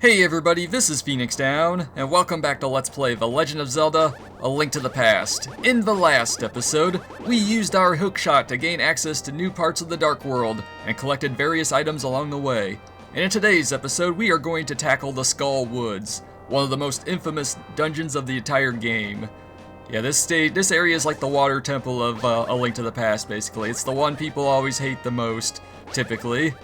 Hey everybody, this is Phoenix Down, and welcome back to Let's Play The Legend of Zelda: A Link to the Past. In the last episode, we used our hookshot to gain access to new parts of the Dark World, and collected various items along the way. And in today's episode, we are going to tackle the Skull Woods, one of the most infamous dungeons of the entire game. Yeah, this area is like the water temple of A Link to the Past, basically. It's the one people always hate the most, typically.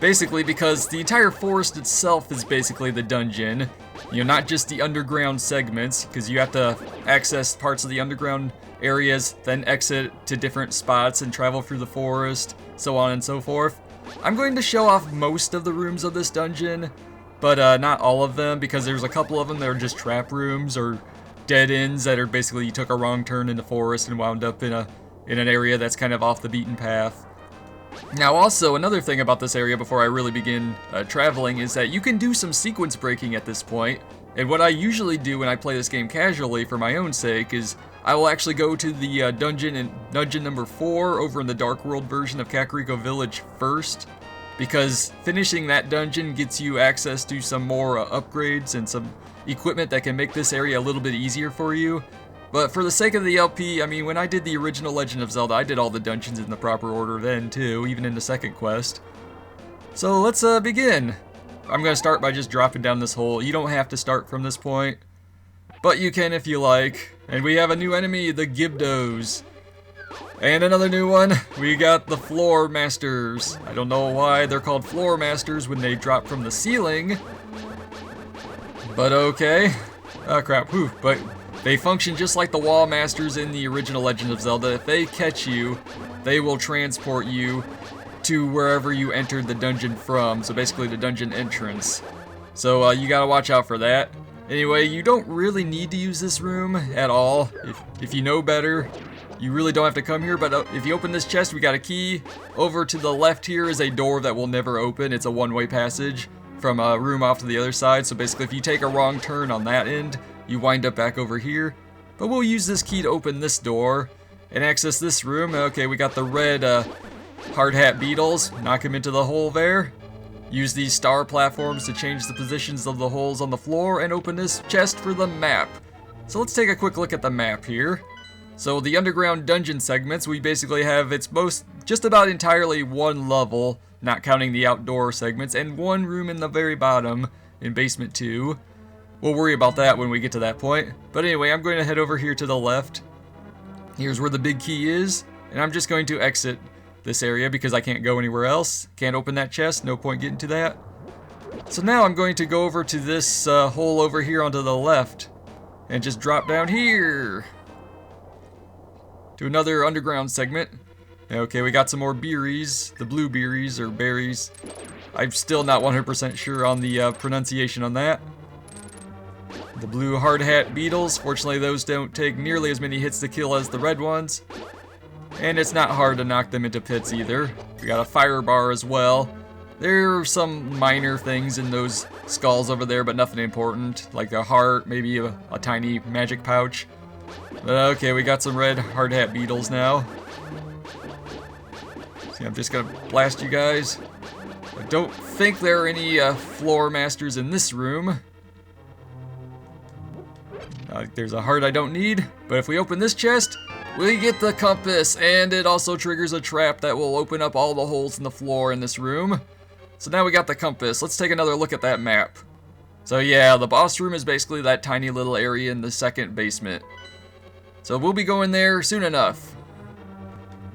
Basically because the entire forest itself is basically the dungeon. You know, not just the underground segments, because you have to access parts of the underground areas, then exit to different spots and travel through the forest, so on and so forth. I'm going to show off most of the rooms of this dungeon, but not all of them, because there's a couple of them that are just trap rooms or dead ends that are basically you took a wrong turn in the forest and wound up in an area that's kind of off the beaten path. Now also, another thing about this area before I really begin traveling is that you can do some sequence breaking at this point. And what I usually do when I play this game casually for my own sake is I will actually go to the dungeon number 4 over in the Dark World version of Kakariko Village first, because finishing that dungeon gets you access to some more upgrades and some equipment that can make this area a little bit easier for you. But for the sake of the LP, I mean, when I did the original Legend of Zelda, I did all the dungeons in the proper order then too, even in the second quest. So let's begin. I'm going to start by just dropping down this hole. You don't have to start from this point, but you can if you like. And we have a new enemy, the Gibdos. And another new one, we got the Floor Masters. I don't know why they're called Floor Masters when they drop from the ceiling, but okay. Oh crap, whew, but they function just like the Wall Masters in the original Legend of Zelda. If they catch you, they will transport you to wherever you entered the dungeon from, so basically the dungeon entrance. So you gotta watch out for that. Anyway, you don't really need to use this room at all. If you know better, you really don't have to come here, but if you open this chest, we got a key. Over to the left here is a door that will never open. It's a one-way passage from a room off to the other side, so basically if you take a wrong turn on that end, you wind up back over here. But we'll use this key to open this door and access this room. Okay, we got the red hard hat beetles. Knock them into the hole there. Use these star platforms to change the positions of the holes on the floor and open this chest for the map. So let's take a quick look at the map here. So the underground dungeon segments, we basically have just about entirely one level, not counting the outdoor segments, and one room in the very bottom in basement 2. We'll worry about that when we get to that point. But anyway, I'm going to head over here to the left. Here's where the big key is, and I'm just going to exit this area because I can't go anywhere else. Can't open that chest, no point getting to that. So now I'm going to go over to this hole over here onto the left and just drop down here to another underground segment. Okay, we got some more berries, the blue berries or berries. I'm still not 100% sure on the pronunciation on that. The blue hard hat beetles, fortunately those don't take nearly as many hits to kill as the red ones. And it's not hard to knock them into pits either. We got a fire bar as well. There are some minor things in those skulls over there, but nothing important. Like a heart, maybe a tiny magic pouch. But okay, we got some red hard hat beetles now. See, I'm just gonna blast you guys. I don't think there are any floor masters in this room. There's a heart I don't need, but if we open this chest, we get the compass, and it also triggers a trap that will open up all the holes in the floor in this room. So now we got the compass. Let's take another look at that map. So yeah, the boss room is basically that tiny little area in the second basement. So we'll be going there soon enough.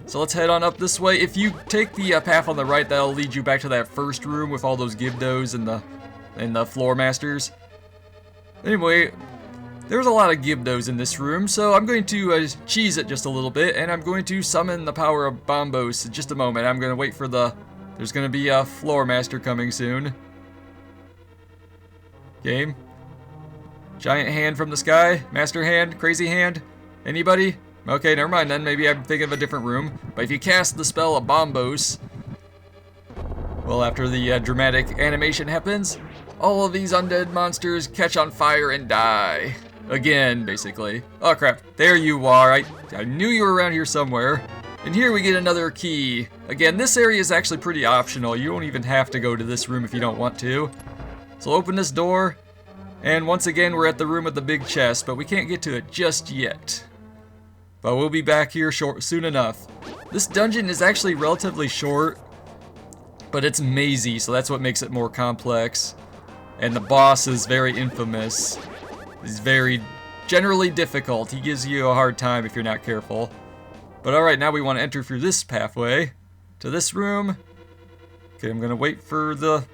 So let's head on up this way. If you take the path on the right, that'll lead you back to that first room with all those Gibdos and the floor masters. Anyway, there's a lot of Gibdos in this room, so I'm going to cheese it just a little bit, and I'm going to summon the power of Bombos in just a moment. I'm going to wait for there's going to be a floor master coming soon. Game. Giant hand from the sky. Master hand. Crazy hand. Anybody? Okay, never mind then. Maybe I'm thinking of a different room. But if you cast the spell of Bombos, well, after the dramatic animation happens, all of these undead monsters catch on fire and die. Again, basically. Oh crap, there you are. I knew you were around here somewhere. And here we get another key. Again, this area is actually pretty optional. You don't even have to go to this room if you don't want to. So open this door, and once again we're at the room with the big chest, but we can't get to it just yet. But we'll be back here soon enough. This dungeon is actually relatively short, but it's mazy, so that's what makes it more complex. And the boss is very infamous. He's very generally difficult. He gives you a hard time if you're not careful. But alright, now we want to enter through this pathway to this room. Okay, I'm gonna wait for the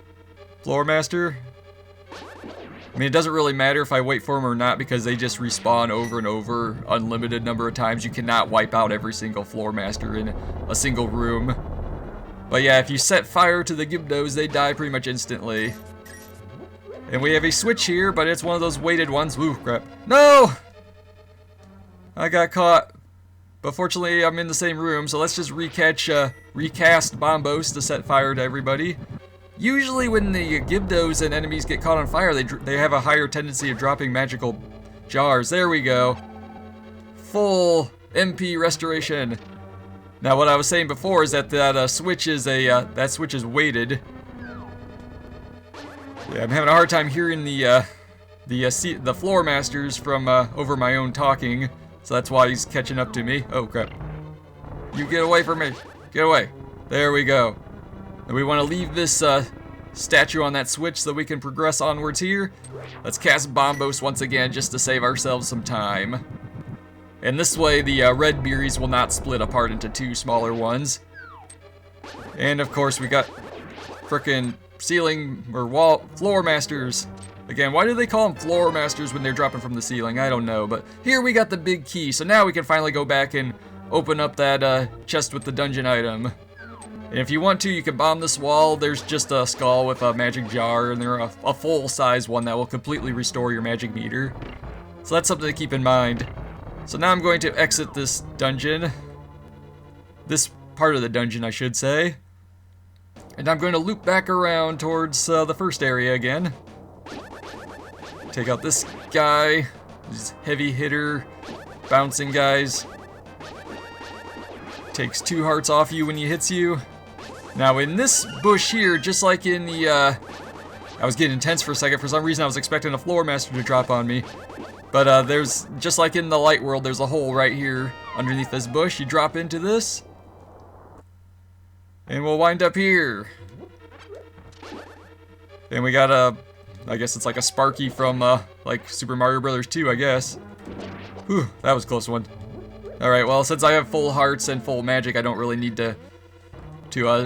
floor master. I mean, it doesn't really matter if I wait for them or not because they just respawn over and over, unlimited number of times. You cannot wipe out every single floor master in a single room. But yeah, if you set fire to the Gibdos, they die pretty much instantly. And we have a switch here, but it's one of those weighted ones. Ooh, crap. No! I got caught. But fortunately, I'm in the same room, so let's just recast Bombos to set fire to everybody. Usually when the Gibdos and enemies get caught on fire, they have a higher tendency of dropping magical jars. There we go. Full MP restoration. Now what I was saying before is that that switch is weighted. Yeah, I'm having a hard time hearing the floor masters from over my own talking, so that's why he's catching up to me. Oh crap! You get away from me! Get away! There we go. And we want to leave this statue on that switch so we can progress onwards here. Let's cast Bombos once again just to save ourselves some time. And this way the red berries will not split apart into two smaller ones. And of course we got frickin' ceiling or floor masters. Again, why do they call them floor masters when they're dropping from the ceiling? I don't know, but here we got the big key, so now we can finally go back and open up that chest with the dungeon item. And if you want to, you can bomb this wall. There's just a skull with a magic jar, and they're a full-size one that will completely restore your magic meter. So that's something to keep in mind. So now I'm going to exit this dungeon. This part of the dungeon, I should say. And I'm going to loop back around towards the first area again. Take out this guy. These heavy hitter, bouncing guys. Takes 2 hearts off you when he hits you. Now in this bush here, just like in the, I was getting intense for a second. For some reason I was expecting a floor master to drop on me. But there's, just like in the light world, there's a hole right here underneath this bush. You drop into this. And we'll wind up here. And we got a, I guess it's like a Sparky from, like Super Mario Brothers 2, I guess. Whew, that was a close one. Alright, well, since I have full hearts and full magic, I don't really need to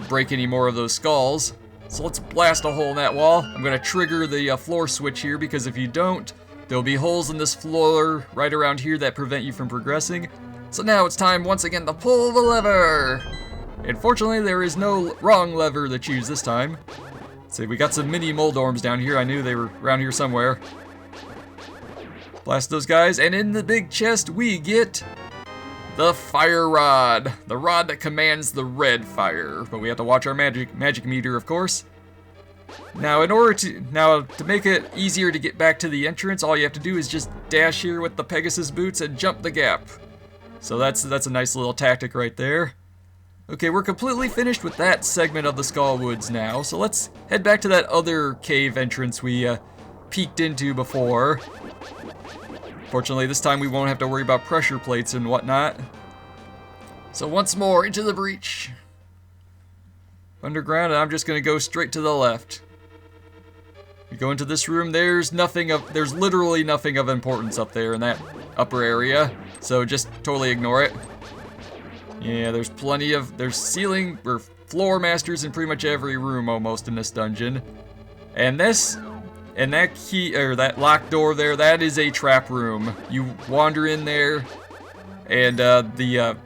break any more of those skulls. So let's blast a hole in that wall. I'm going to trigger the floor switch here, because if you don't, there'll be holes in this floor right around here that prevent you from progressing. So now it's time once again to pull the lever. And fortunately, there is no wrong lever to choose this time. Let's see, we got some mini Moldorms down here. I knew they were around here somewhere. Blast those guys, and in the big chest we get the fire rod, the rod that commands the red fire. But we have to watch our magic meter, of course. Now, to make it easier to get back to the entrance, all you have to do is just dash here with the Pegasus boots and jump the gap. So that's a nice little tactic right there. Okay, we're completely finished with that segment of the Skull Woods now. So let's head back to that other cave entrance we peeked into before. Fortunately, this time we won't have to worry about pressure plates and whatnot. So once more, into the breach. Underground, and I'm just gonna go straight to the left. You go into this room, there's literally nothing of importance up there in that upper area. So just totally ignore it. Yeah, there's ceiling or floor masters in pretty much every room almost in this dungeon. And that key, or that locked door there, that is a trap room. You wander in there, and the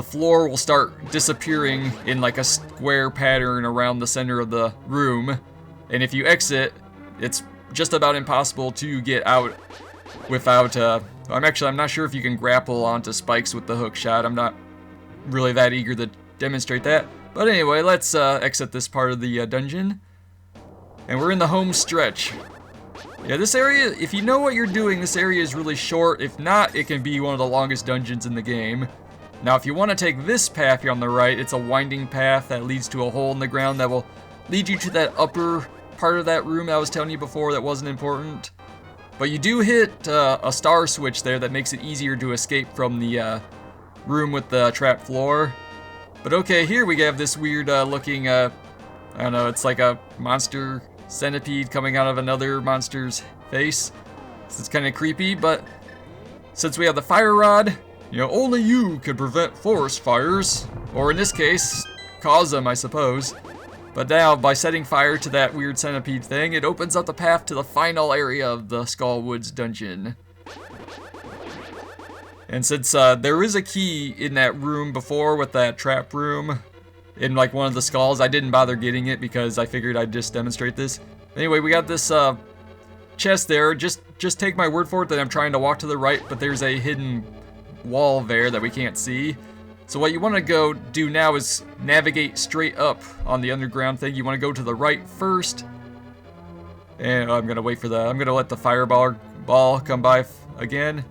floor will start disappearing in like a square pattern around the center of the room. And if you exit, it's just about impossible to get out without, I'm not sure if you can grapple onto spikes with the hook shot. I'm not really that eager to demonstrate that. But anyway, let's exit this part of the dungeon. And we're in the home stretch. Yeah, this area, if you know what you're doing, this area is really short. If not, it can be one of the longest dungeons in the game. Now, if you want to take this path here on the right, it's a winding path that leads to a hole in the ground that will lead you to that upper part of that room I was telling you before that wasn't important. But you do hit a star switch there that makes it easier to escape from the room with the trap floor. But okay, here we have this weird looking, I don't know, it's like a monster centipede coming out of another monster's face. So it's kind of creepy, but since we have the fire rod, you know, only you can prevent forest fires. Or in this case, cause them, I suppose. But now, by setting fire to that weird centipede thing, it opens up the path to the final area of the Skull Woods dungeon. And since there is a key in that room before with that trap room, in like one of the skulls, I didn't bother getting it because I figured I'd just demonstrate this. Anyway, we got this chest there. Just take my word for it that I'm trying to walk to the right, but there's a hidden wall there that we can't see. So what you want to go do now is navigate straight up on the underground thing. You want to go to the right first. And I'm going to wait for the, I'm going to let the fireball come by again.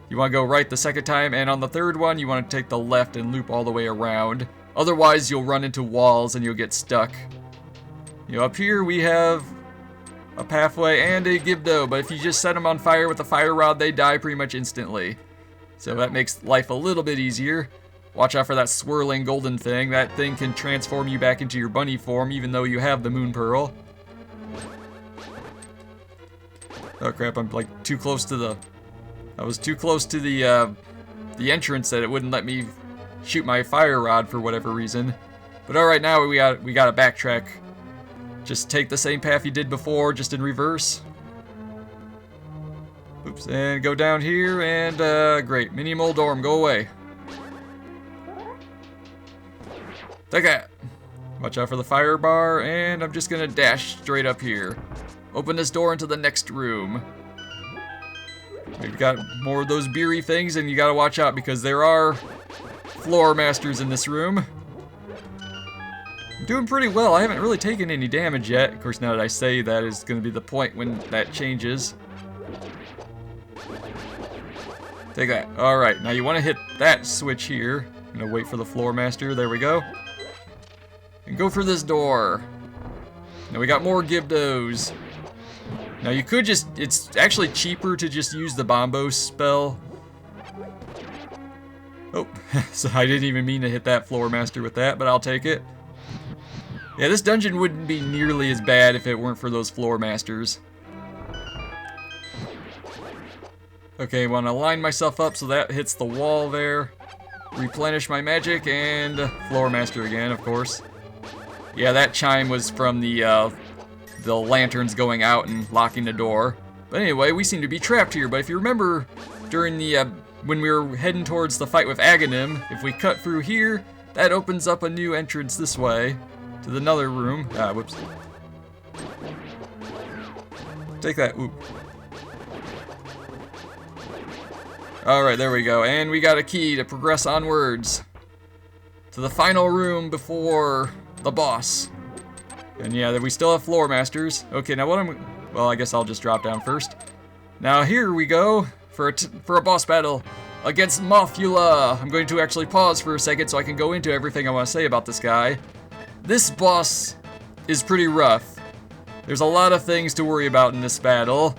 You want to go right the second time, and on the third one, you want to take the left and loop all the way around. Otherwise, you'll run into walls and you'll get stuck. You know, up here we have a pathway and a Gibdo, but if you just set them on fire with a fire rod, they die pretty much instantly. So that makes life a little bit easier. Watch out for that swirling golden thing. That thing can transform you back into your bunny form, even though you have the moon pearl. Oh crap, I'm like too close to the... I was too close to the entrance that it wouldn't let me shoot my fire rod for whatever reason. But alright, now we gotta backtrack. Just take the same path you did before, just in reverse. Oops, and go down here, and great. Mini Moldorm, go away. Take that. Watch out for the fire bar, and I'm just gonna dash straight up here. Open this door into the next room. We've got more of those beery things, and you gotta watch out because there are floor masters in this room. I'm doing pretty well. I haven't really taken any damage yet. Of course, now that I say that is gonna be the point when that changes. Take that. Alright, now you wanna hit that switch here. I'm gonna wait for the floor master. There we go. And go for this door. Now we got more Gibdos. Now you could just, it's actually cheaper to just use the Bombo spell. Oh, so I didn't even mean to hit that floor master with that, but I'll take it. Yeah, this dungeon wouldn't be nearly as bad if it weren't for those floor masters. Okay, I want to line myself up so that hits the wall there. Replenish my magic, and floor master again, of course. Yeah, that chime was from the lanterns going out and locking the door. But anyway, we seem to be trapped here. But if you remember, during the when we were heading towards the fight with Aghanim, if we cut through here, that opens up a new entrance this way to another room. Ah, whoops. Take that. Oop. Alright, there we go. And we got a key to progress onwards to the final room before the boss. And yeah, we still have floor masters. Okay, now what well, I guess I'll just drop down first. Now here we go for a boss battle against Mothula. I'm going to actually pause for a second so I can go into everything I want to say about this guy. This boss is pretty rough. There's a lot of things to worry about in this battle.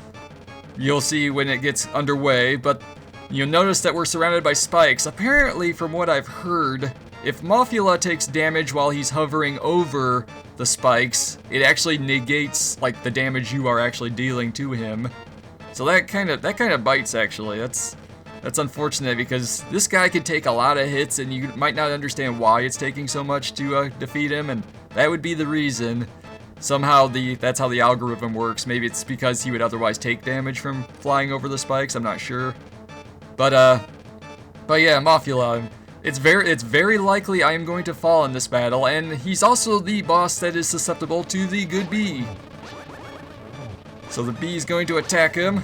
You'll see when it gets underway, but you'll notice that we're surrounded by spikes. Apparently, from what I've heard, if Mothula takes damage while he's hovering over the spikes, it actually negates like the damage you are actually dealing to him. So that kind of bites actually. That's unfortunate because this guy could take a lot of hits and you might not understand why it's taking so much to defeat him, and that would be the reason. Somehow that's how the algorithm works. Maybe it's because he would otherwise take damage from flying over the spikes. I'm not sure. But yeah, Mothula. It's very likely I am going to fall in this battle, and he's also the boss that is susceptible to the good bee. So the bee is going to attack him.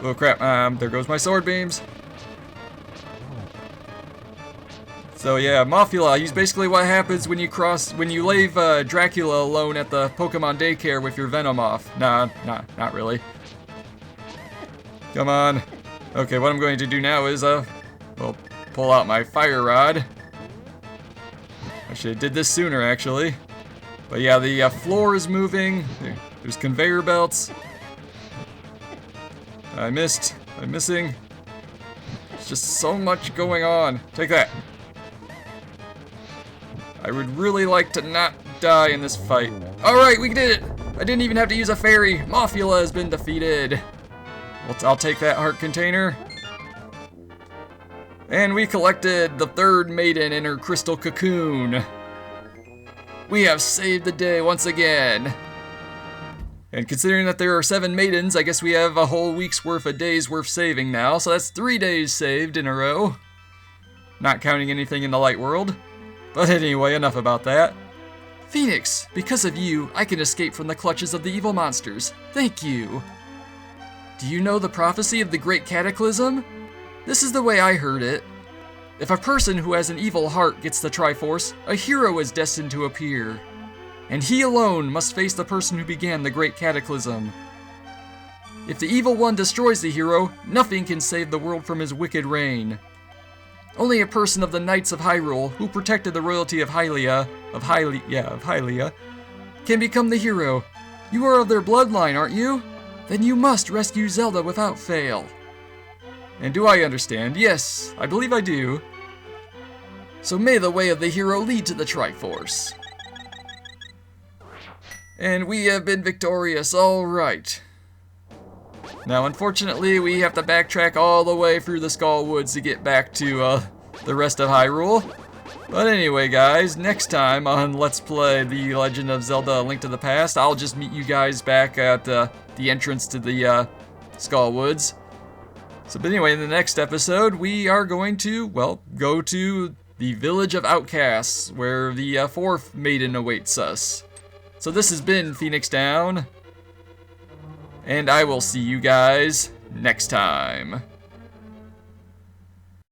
Oh crap, there goes my sword beams. So yeah, Mothula, he's basically what happens when you leave Dracula alone at the Pokemon daycare with your Venomoth. Nah, not really. Come on. Okay, what I'm going to do now is, well, pull out my fire rod. I should have did this sooner, actually. But yeah, the floor is moving. There's conveyor belts. I missed. I'm missing. There's just so much going on. Take that. I would really like to not die in this fight. Alright, we did it! I didn't even have to use a fairy. Mothula has been defeated. I'll take that heart container. And we collected the third maiden in her crystal cocoon. We have saved the day once again. And considering that there are 7 maidens, I guess we have a whole week's worth of days worth saving now. So that's 3 days saved in a row. Not counting anything in the light world. But anyway, enough about that. Phoenix, because of you, I can escape from the clutches of the evil monsters. Thank you. Do you know the prophecy of the Great Cataclysm? This is the way I heard it. If a person who has an evil heart gets the Triforce, a hero is destined to appear. And he alone must face the person who began the Great Cataclysm. If the evil one destroys the hero, nothing can save the world from his wicked reign. Only a person of the Knights of Hyrule, who protected the royalty of Hylia, can become the hero. You are of their bloodline, aren't you? Then you must rescue Zelda without fail. And do I understand? Yes, I believe I do. So may the way of the hero lead to the Triforce. And we have been victorious, alright. Now, unfortunately, we have to backtrack all the way through the Skull Woods to get back to the rest of Hyrule. But anyway, guys, next time on Let's Play The Legend of Zelda: A Link to the Past, I'll just meet you guys back at the entrance to the Skull Woods. So, but anyway, in the next episode, we are going to, well, go to the Village of Outcasts, where the 4th maiden awaits us. So this has been Phoenix Down. And I will see you guys next time.